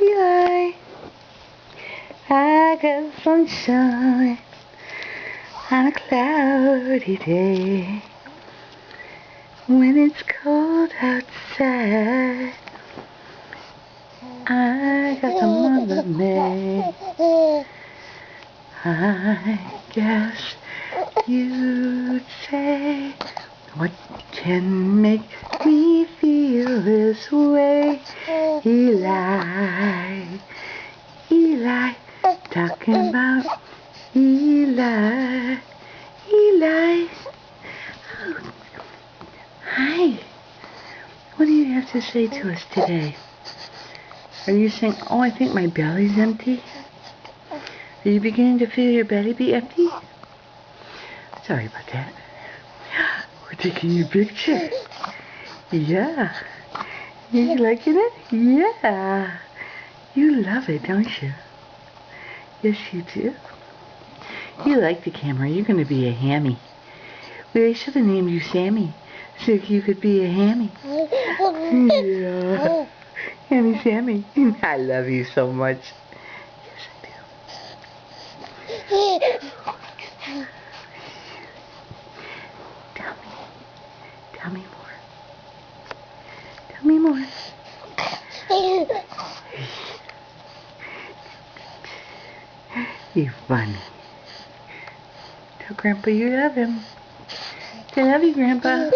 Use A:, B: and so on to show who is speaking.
A: Eli, I got sunshine on a cloudy day. When it's cold outside, I got some Mother May. I guess you'd say, what can make me feel this way? Eli, talking about Eli. Oh, hi. What do you have to say to us today? Are you saying, oh, I think my belly's empty? Are you beginning to feel your belly be empty? Sorry about that. We're taking your picture. Yeah. You liking it? Yeah. You love it, don't you? Yes, you do. You like the camera. You're going to be a hammy. We should have named you Sammy, so you could be a hammy. Yeah. Hammy Sammy. I love you so much. Yes, I do. Tell me more. Tell me more. You're funny. Tell Grandpa you love him. I love you, Grandpa.